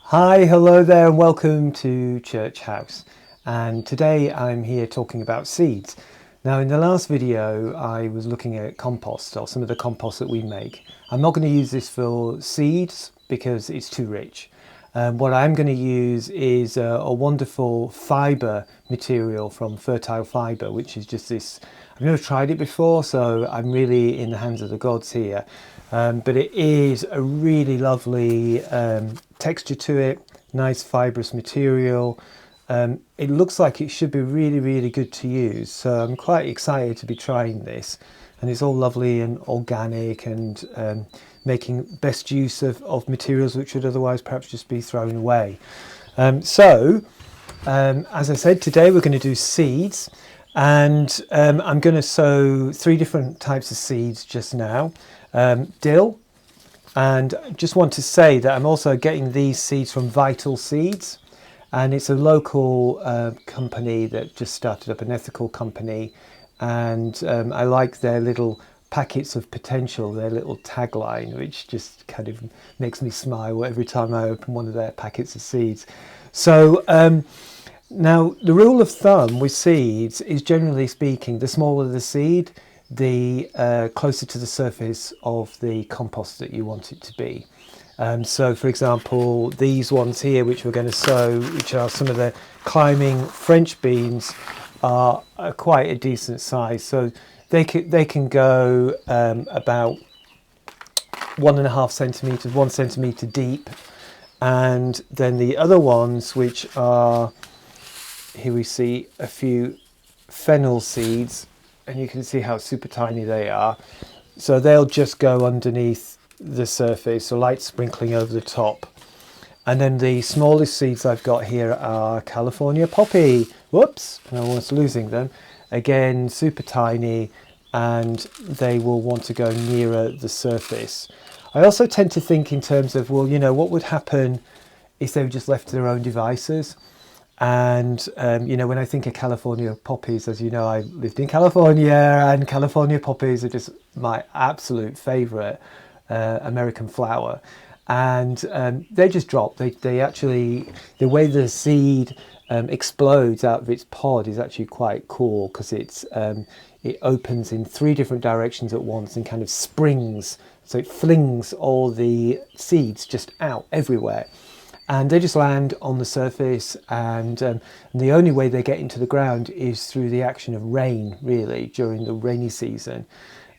Hi, hello there, and welcome to Church House. And today I'm here talking about seeds. Now, in the last video, I was looking at compost, or some of the compost that we make. I'm not going to use this for seeds because it's too rich. What I'm going to use is a wonderful fibre material from Fertile Fibre, which is just this. I've never tried it before, so I'm really in the hands of the gods here. But it is a really lovely texture to it, nice fibrous material. It looks like it should be really good to use, so I'm quite excited to be trying this. And it's all lovely and organic and making best use of materials which would otherwise perhaps just be thrown away. As I said, today we're going to do seeds, and I'm going to sow 3 different types of seeds just now. Dill, and I just want to say that I'm also getting these seeds from Vital Seeds, and it's a local company that just started up, an ethical company, and I like their little packets of potential, their little tagline, which just kind of makes me smile every time I open one of their packets of seeds. So now the rule of thumb with seeds is, generally speaking, the smaller the seed, the closer to the surface of the compost that you want it to be. So for example, these ones here which we're going to sow, which are some of the climbing French beans, are quite a decent size. So they can go about 1.5 centimeters, 1 centimeter deep. And then the other ones, which are, here we see a few fennel seeds, and you can see how super tiny they are. So they'll just go underneath the surface, so light sprinkling over the top. And then the smallest seeds I've got here are California poppy. Whoops, I was losing them. Again, super tiny, and they will want to go nearer the surface. I also tend to think in terms of, well, you know, what would happen if they were just left to their own devices? And you know, when I think of California poppies, as you know, I lived in California, and California poppies are just my absolute favorite American flower. And they just drop. They actually, the way the seed explodes out of its pod is actually quite cool, because it opens in 3 different directions at once and kind of springs, so it flings all the seeds just out everywhere. And they just land on the surface, and the only way they get into the ground is through the action of rain, really, during the rainy season,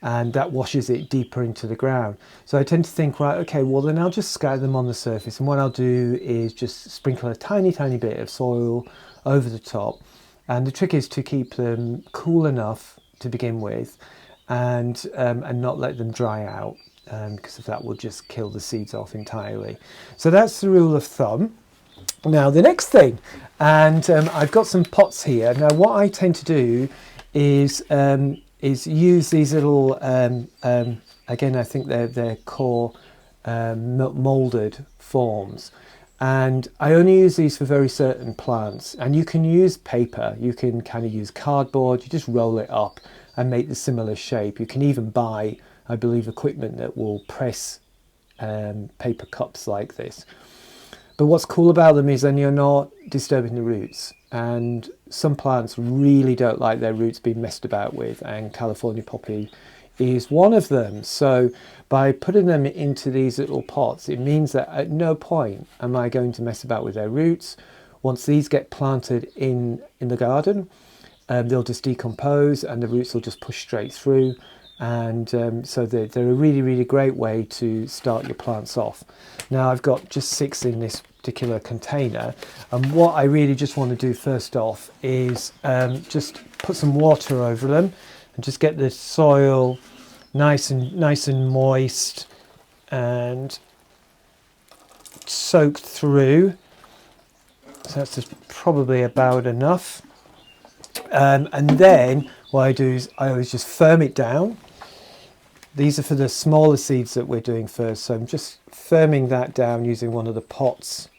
and that washes it deeper into the ground. So I tend to think, right, okay, well then I'll just scatter them on the surface, and what I'll do is just sprinkle a tiny bit of soil over the top. And the trick is to keep them cool enough to begin with, and not let them dry out, because that will just kill the seeds off entirely. So that's the rule of thumb. Now the next thing, and I've got some pots here. Now what I tend to do is use these little, again I think they're core moulded forms, and I only use these for very certain plants. And you can use paper, you can kind of use cardboard, you just roll it up and make the similar shape. You can even buy, I believe, equipment that will press paper cups like this. But what's cool about them is then you're not disturbing the roots, and some plants really don't like their roots being messed about with, and California poppy is one of them. So by putting them into these little pots, it means that at no point am I going to mess about with their roots. Once these get planted in the garden, they'll just decompose, and the roots will just push straight through. And so they're a really great way to start your plants off. Now I've got just 6 in this particular container, and what I really just want to do first off is just put some water over them and just get the soil nice and moist and soaked through. So that's just probably about enough. And then what I do is I always just firm it down. These are for the smaller seeds that we're doing first, so I'm just firming that down using one of the pots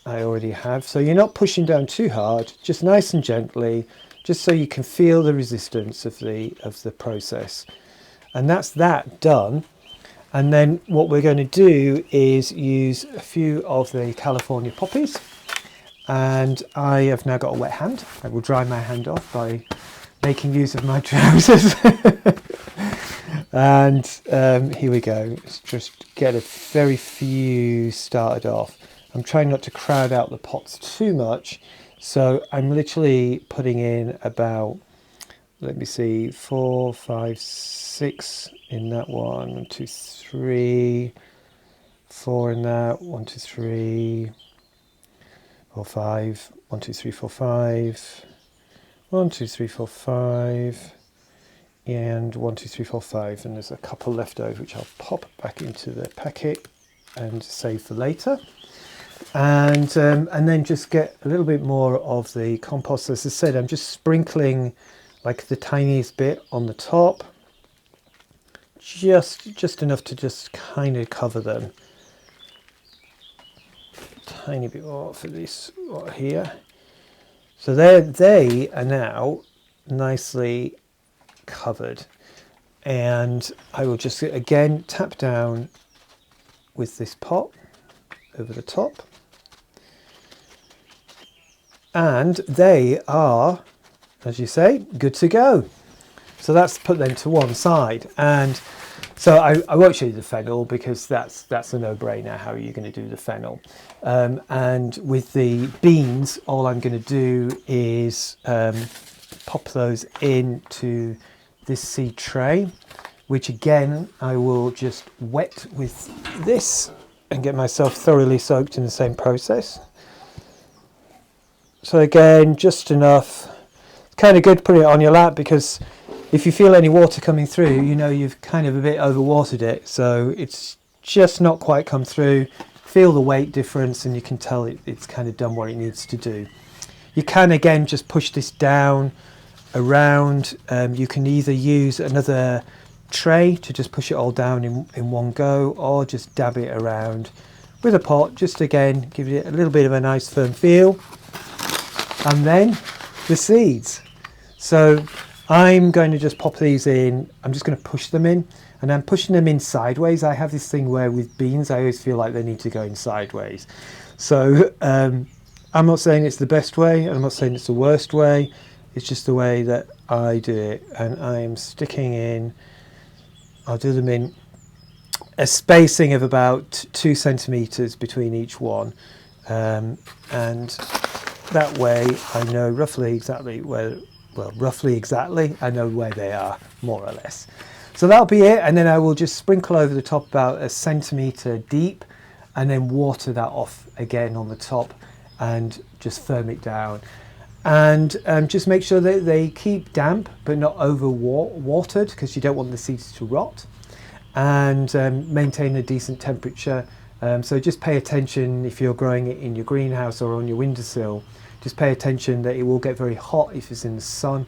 I already have. So you're not pushing down too hard, just nice and gently, just so you can feel the resistance of the process. And that's that done. And then what we're going to do is use a few of the California poppies. And I have now got a wet hand. I will dry my hand off by making use of my trousers. And here we go. Let's just get a very few started off. I'm trying not to crowd out the pots too much. So I'm literally putting in about, let me see, 4, 5, 6 in that one. 1, 2, 3, 4 in that. 1, 2, 3, 4, 5. 1, 2, 3, 4, 5. 1, 2, 3, 4, 5. And 1, 2, 3, 4, 5. And there's a couple left over which I'll pop back into the packet and save for later. And then just get a little bit more of the compost. As I said, I'm just sprinkling like the tiniest bit on the top, just enough to just kind of cover them. Tiny bit more for this right here. So they are now nicely covered, and I will just again tap down with this pot over the top, and they are, as you say, good to go. So that's put them to one side. And so I won't show you the fennel because that's a no-brainer. How are you going to do the fennel? And with the beans, all I'm going to do is pop those into this seed tray, which again I will just wet with this and get myself thoroughly soaked in the same process. So again, just enough. It's kind of good to put it on your lap, because if you feel any water coming through, you know you've kind of a bit overwatered it. So it's just not quite come through. Feel the weight difference and you can tell it's kind of done what it needs to do. You can again just push this down around. You can either use another tray to just push it all down in one go, or just dab it around with a pot, just again give it a little bit of a nice firm feel. And then the seeds. So I'm going to just pop these in. I'm just going to push them in, and I'm pushing them in sideways. I have this thing where with beans I always feel like they need to go in sideways. So I'm not saying it's the best way, and I'm not saying it's the worst way. It's just the way that I do it. And I'm sticking in, I'll do them in a spacing of about 2 centimeters between each one, and that way I know roughly exactly where, well, roughly exactly, I know where they are, more or less. So that'll be it, and then I will just sprinkle over the top about 1 centimeter deep, and then water that off again on the top and just firm it down. And just make sure that they keep damp but not over watered, because you don't want the seeds to rot, and maintain a decent temperature. So just pay attention if you're growing it in your greenhouse or on your windowsill. Just pay attention that it will get very hot if it's in the sun,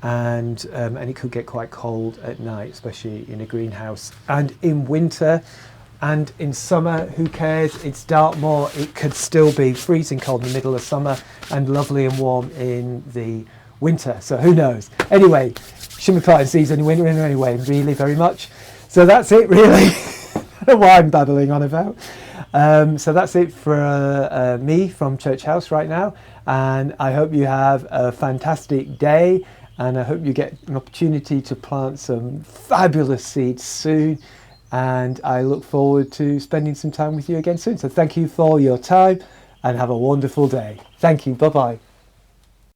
and it could get quite cold at night, especially in a greenhouse. And in winter and in summer, who cares? It's Dartmoor. It could still be freezing cold in the middle of summer and lovely and warm in the winter. So who knows? Anyway, shouldn't be planting seeds in the winter anyway, really, very much. So that's it, really. I don't know what I'm babbling on about. So that's it for me from Church House right now, and I hope you have a fantastic day, and I hope you get an opportunity to plant some fabulous seeds soon, and I look forward to spending some time with you again soon. So thank you for your time and have a wonderful day. Thank you. Bye-bye.